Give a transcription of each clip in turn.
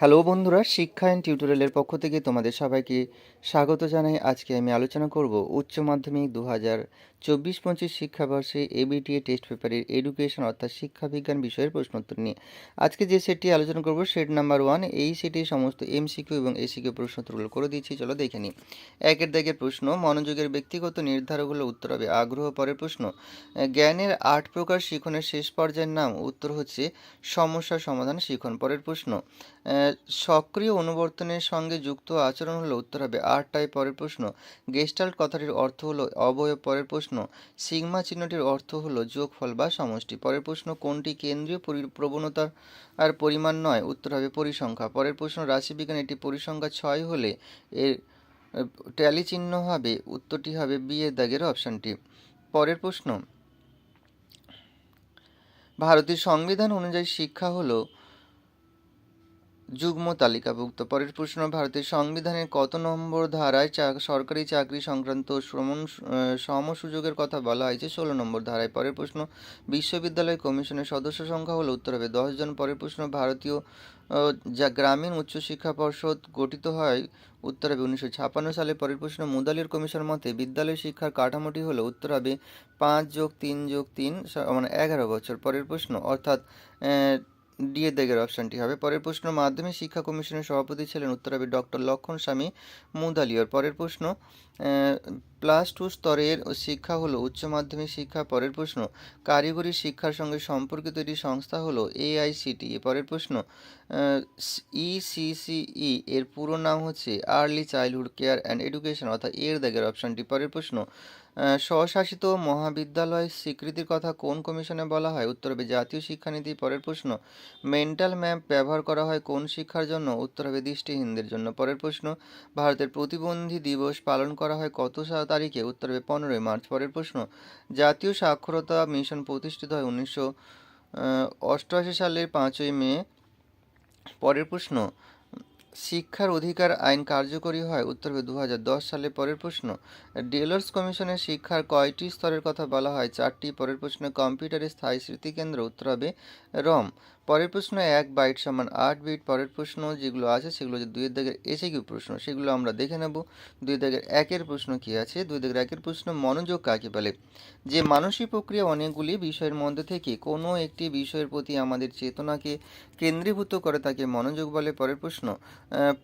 Hello বন্ধুরা, শিক্ষা and টিউটোরিয়ালের পক্ষ থেকে তোমাদের সবাইকে স্বাগত জানাই। আজকে আমি আলোচনা করব উচ্চ মাধ্যমিক 2024-25 শিক্ষাবর্ষে এবিটিএ টেস্ট পেপারের এডুকেশন অর্থাৎ শিক্ষাবিজ্ঞান বিষয়ের প্রশ্নোত্তর নিয়ে। আজকে যে সেটটি আলোচনা করব সেট নাম্বার 1। এই সেটের সমস্ত এমসিকিউ এবং এসিকিউ প্রশ্নোত্তরগুলো করে দিয়েছি, চলো দেখে নিই। একের দাগের প্রশ্ন, মনোযোগের ব্যক্তিগত নির্ধারক হলো উত্তর হবে আগ্রহ। পরের প্রশ্ন, জ্ঞানের 8 প্রকার শিখনের শেষ পর্যায়ের নাম, উত্তর হচ্ছে সমস্যা সমাধান শিখন। পরের প্রশ্ন, সক্রিয় অনুবর্তনের সঙ্গে যুক্ত আচরণ হলো, উত্তর হবে আর টাইপ। পরের প্রশ্ন, গেস্টাল্ট কথাটির অর্থ হলো অবয়ব। পরের প্রশ্ন, সিগমা চিহ্নটির অর্থ হলো যোগফল বা সমষ্টি। পরের প্রশ্ন, কোনটি কেন্দ্রীয় প্রবণতার আর পরিমাণ নয়, উত্তর হবে পরিসংখ্যা। পরের প্রশ্ন, রাশিবিজ্ঞান এটি পরিসংখ্যা 6 হলে এর ট্যালি চিহ্ন হবে, উত্তরটি হবে বি এর দাগের অপশানটি। পরের প্রশ্ন, ভারতের সংবিধান অনুযায়ী শিক্ষা হলো যুগ্ম তালিকাভুক্ত। পরের প্রশ্ন, ভারতের সংবিধানের কত নম্বর ধারায় সরকারি চাকরি সংক্রান্ত সম সুযোগের কথা বলা হয়েছে? 16 নম্বর ধারায়। পরের প্রশ্ন, বিশ্ববিদ্যালয় কমিশনের সদস্য সংখ্যা হলো, উত্তর হবে 10 জন। পরের প্রশ্ন, ভারতীয় যা গ্রামীণ উচ্চশিক্ষা পর্ষদ গঠিত হয়, উত্তর হবে 1956 সালে। পরের প্রশ্ন, মুদালির কমিশন মতে বিদ্যালয় শিক্ষার কাঠামোটি হলো, উত্তর হবে 5+3+3 মানে 11 বছর। পরের প্রশ্ন, অর্থাৎ ডি এর দাগের অপশানটি হবে। পরের প্রশ্ন, মাধ্যমিক শিক্ষা কমিশনের সভাপতি ছিলেন, উত্তর হবে ডক্টর লক্ষণ স্বামী মুদালিয়র। পরের প্রশ্ন, +2 স্তরের শিক্ষা হলো উচ্চ মাধ্যমিক শিক্ষা। পরের প্রশ্ন, কারিগরি শিক্ষার সঙ্গে সম্পর্কিত একটি সংস্থা হলো AICTE। পরের প্রশ্ন, ECCE এর পুরো নাম হচ্ছে early childhood care and education, অর্থাৎ এর দাগের অপশানটি। পরের প্রশ্ন, স্বশাসিত মহাবিদ্যালয় স্বীকৃতির কথা কোন কমিশনে বলা হয়? উত্তর হবে জাতীয় শিক্ষানীতি। পরের প্রশ্ন, মেন্টাল ম্যাপ ব্যবহার করা হয় কোন শিক্ষার জন্য? উত্তর হবে দৃষ্টিহীনদের জন্য। পরের প্রশ্ন, ভারতের প্রতিবন্ধী দিবস পালন করা হয় কত তারিখে? উত্তর হবে 15ই মার্চ। পরের প্রশ্ন, জাতীয় সাক্ষরতা মিশন প্রতিষ্ঠিত হয় 1988 সালের 5ই মে। পরের প্রশ্ন, শিক্ষার অধিকার আইন কার্যকরী হয়, উত্তর হবে 2010 সালে। পরের প্রশ্ন, ডেলর্স কমিশনের শিক্ষার কয়টি স্তরের কথা বলা হয়? 4টি। পরের প্রশ্ন, কম্পিউটারের স্থায়ী স্মৃতিকেন্দ্র, উত্তর হবে রম। পরের প্রশ্ন, 1 বাইট সমান 8 বিট। পরের প্রশ্ন যেগুলো আছে সেগুলো হচ্ছে 2 এর দাগের এসিকিউ প্রশ্ন, সেগুলো আমরা দেখে নেব। 2 দাগের 1-এর প্রশ্ন কি আছে? 2 দাগের 1-এর প্রশ্ন, মনোযোগ কাকে বলে? যে মানসিক প্রক্রিয়া অনেকগুলি বিষয়ের মধ্যে থেকে কোনো একটি বিষয়ের প্রতি আমাদের চেতনাকে কেন্দ্রীভূত করে তাকে মনোযোগ বলে। পরের প্রশ্ন,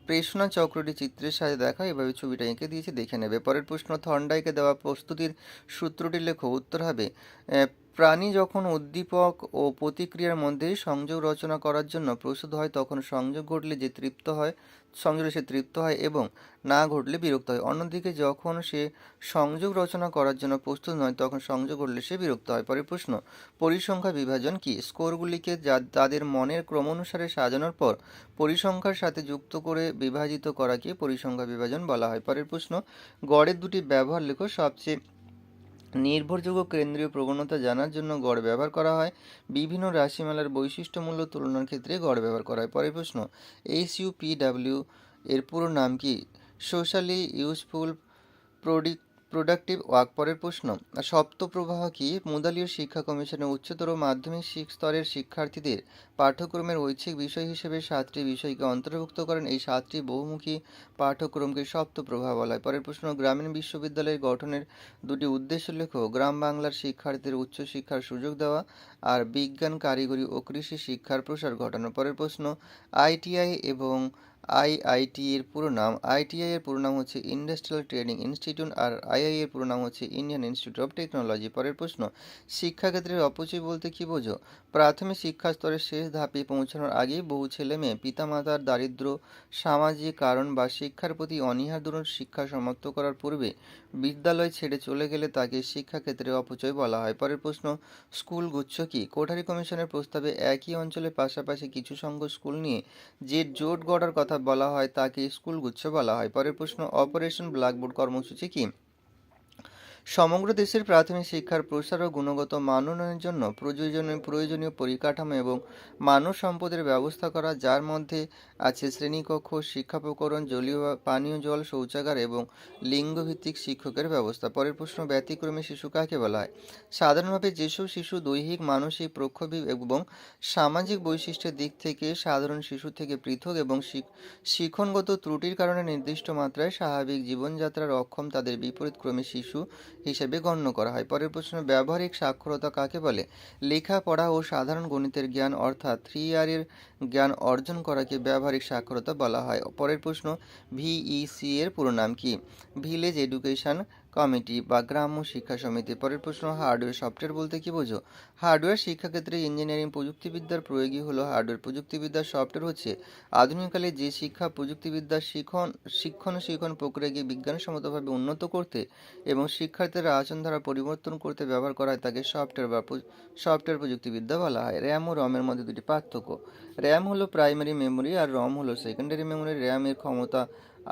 প্রেষণা চক্রটি চিত্রের সাহায্যে দেখা, এভাবে ছবিটা এঁকে দিয়েছে, দেখে নেবে। পরের প্রশ্ন, থর্নডাইকে দেওয়া প্রস্তুতির সূত্রটি লেখো, উত্তর হবে প্রাণী যখন উদ্দীপক ও প্রতিক্রিয়ার মধ্যে সংযোগ রচনা করার জন্য প্রস্তুত হয় তখন সংযোগ ঘটলে সে তৃপ্ত হয় এবং না ঘটলে বিরক্ত হয়। অন্যদিকে যখন সে সংযোগ রচনা করার জন্য প্রস্তুত নয় তখন সংযোগ ঘটলে সে বিরক্ত হয়। পরের প্রশ্ন, পরিসংখ্যা বিভাজন কি? স্কোরগুলিকে তাদের মনের ক্রম অনুসারে সাজানোর পর পরিসংখ্যার সাথে যুক্ত করে বিভাজিত করাকে পরিসংখ্যা বিভাজন বলা হয়। পরের প্রশ্ন, গড়ের দুটি ব্যবহার লেখো। সবচেয়ে নির্ভরযোগ্য কেন্দ্রীয় প্রবণতা জানার জন্য গড় ব্যবহার করা হয়। বিভিন্ন রাশিমালার বৈশিষ্ট্যমূল্য তুলনার ক্ষেত্রে গড় ব্যবহার করা হয়। পরের প্রশ্ন, SUPW এর পুরো নাম কি? Socially useful productive work. পরের প্রশ্ন, সপ্তপ্রবাহ কি? মুদালিয়ার শিক্ষা কমিশনের উচ্চতর মাধ্যমিক স্তরের শিক্ষার্থীদের পাঠ্যক্রমের ঐচ্ছিক বিষয় হিসেবে 7টি বিষয়কে অন্তর্ভুক্ত করেন। এই 7টি বহুমুখী পাঠ্যক্রমকে সপ্তপ্রবাহ বলা হয়। পরের প্রশ্ন, গ্রামীণ বিশ্ববিদ্যালয় গঠনের দুটি উদ্দেশ্য লেখো। গ্রাম বাংলার শিক্ষার্থীদের উচ্চশিক্ষার সুযোগ দেওয়া আর বিজ্ঞান, কারিগরি ও কৃষি শিক্ষার প্রসার ঘটানো। পরের প্রশ্ন, ITI এবং IIT এর পুরো নাম। ITI এর পুরো নাম হচ্ছে ইন্ডাস্ট্রিয়াল ট্রেনিং ইনস্টিটিউট আর IIT এর পুরো নাম হচ্ছে ইন্ডিয়ান ইনস্টিটিউট অফ টেকনোলজি। পরের প্রশ্ন, শিক্ষাক্ষেত্রের অপচয় বলতে কী বোঝো? প্রাথমিক শিক্ষা স্তরের শেষ ধাপে পৌঁছানোর আগেই বহু ছেলেমেয়ে পিতামাতার দারিদ্র্য, সামাজিক কারণ বা শিক্ষার প্রতি অনীহার দরুন শিক্ষা সমাপ্ত করার পূর্বে বিদ্যালয় ছেড়ে চলে গেলে তাকে শিক্ষাক্ষেত্রে অপচয় বলা হয়। পরের প্রশ্ন, স্কুল গুচ্ছ কি? কোঠারি কমিশনের প্রস্তাবে একই অঞ্চলের পাশাপাশি কিছু সংখ্যক স্কুল নিয়ে যে জোট গড়ার কথা বলা হয় তাকে স্কুলগুচ্ছ বলা হয়। পরের প্রশ্ন, অপারেশন ব্ল্যাকবোর্ড কর্মসূচি কি? সমগ্র দেশের প্রাথমিক শিক্ষার প্রসার ও গুণগত মান উন্নয়নের জন্য প্রয়োজনীয় পরিকাঠামো এবং মানব সম্পদের ব্যবস্থা করা, যার মধ্যে আছে শ্রেণীকক্ষ, শিক্ষাপকরণ, পানীয় জল, শৌচাগার এবং লিঙ্গভিত্তিক শিক্ষকের ব্যবস্থা। পরের প্রশ্ন, ব্যতিক্রমী শিশু কাকে বলা হয়? সাধারণভাবে যেসব শিশু দৈহিক, মানসিক, প্রক্ষোভী এবং সামাজিক বৈশিষ্ট্যের দিক থেকে সাধারণ শিশু থেকে পৃথক এবং শিক্ষণগত ত্রুটির কারণে নির্দিষ্ট মাত্রায় স্বাভাবিক জীবনযাত্রার অক্ষম, তাদের বিপরীতক্রমী শিশু হিসেবে গণ্য করা হয়। পরের প্রশ্ন, ব্যবহারিক সাক্ষরতা কাকে বলে? লেখাপড়া ও সাধারণ গণিতের জ্ঞান অর্থাৎ 3R এর জ্ঞান অর্জন করাকে ব্যবহারিক সাক্ষরতা বলা হয়। পরের প্রশ্ন, ভিইসি এর পুরো নাম কি? ভিলেজ এডুকেশন কমিটি বা গ্রাম্য শিক্ষা সমিতি। পরের প্রশ্ন, হার্ডওয়্যার সফটওয়্যার বলতে কি বোঝো? হার্ডওয়্যার শিক্ষাক্ষেত্রে ইঞ্জিনিয়ারিং প্রযুক্তিবিদ্যার প্রয়োগী হলো হার্ডওয়্যার প্রযুক্তিবিদ্যার। সফটওয়্যার হচ্ছে আধুনিককালে যে শিক্ষা প্রযুক্তিবিদ্যার শিক্ষণ প্রক্রিয়াকে বিজ্ঞানসম্মতভাবে উন্নত করতে এবং শিক্ষার্থীদের আচরণধারা পরিবর্তন করতে ব্যবহার করা হয়, তাকে সফটওয়্যার প্রযুক্তিবিদ্যা বলা হয়। র্যাম ও রমের মধ্যে দুটি পার্থক্য। র্যাম হলো প্রাইমারি মেমোরি আর রম হলো সেকেন্ডারি মেমোরি। র্যামের ক্ষমতা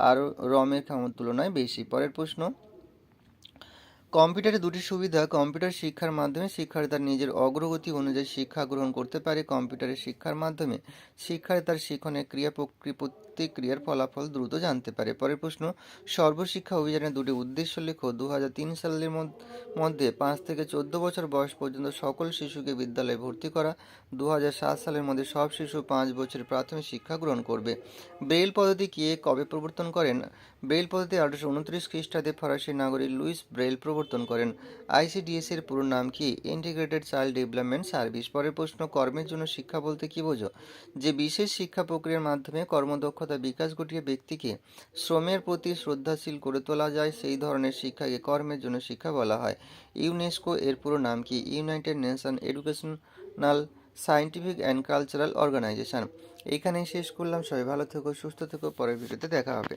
আর রমের ক্ষমতার তুলনায় বেশি। পরের প্রশ্ন, কম্পিউটারের দুটি সুবিধা। কম্পিউটার শিক্ষার মাধ্যমে শিক্ষার্থী তার নিজের অগ্রগতি অনুযায়ী শিক্ষা গ্রহণ করতে পারে। কম্পিউটারের শিক্ষার মাধ্যমে শিক্ষার্থী তার শিক্ষণের প্রতিক্রিয়ার ফলাফল দ্রুত জানতে পারে। পরের প্রশ্ন, সর্বশিক্ষা অভিযানের দুটি উদ্দেশ্য লেখো। 2003 সালের মধ্যে 5 থেকে 14 বছর বয়স পর্যন্ত সকল শিশুকে বিদ্যালয়ে ভর্তি করা। 2007 সালের মধ্যে সব শিশু 5 বছরের প্রাথমিক শিক্ষা গ্রহণ করবে। ব্রেইল পদ্ধতি কে কবে প্রবর্তন করেন? ব্রেইল পদ্ধতি 1829 খ্রিস্টাব্দে ফরাসি নাগরিক লুইস ব্রেইল প্রবর্তন করেন। আইসিডিএস এর পুরো নাম কি? Integrated child development service. পরের প্রশ্ন, কর্মের জন্য শিক্ষা বলতে কি বোঝো? যে বিশেষ শিক্ষা প্রক্রিয়ার মাধ্যমে কর্মদক্ষতা বিকাশ ঘটিয়ে ব্যক্তিকে শ্রমের প্রতি শ্রদ্ধাশীল করে তোলা যায়, সেই ধরনের শিক্ষাকে কর্মের জন্য শিক্ষা বলা হয়। ইউনেস্কো এর পুরো নাম কি? United Nation Educational, Scientific and Cultural Organization. এইখানেই শেষ করলাম। সবাই ভালো থেকো, সুস্থ থেকো, পরের ভিডিওতে দেখা হবে।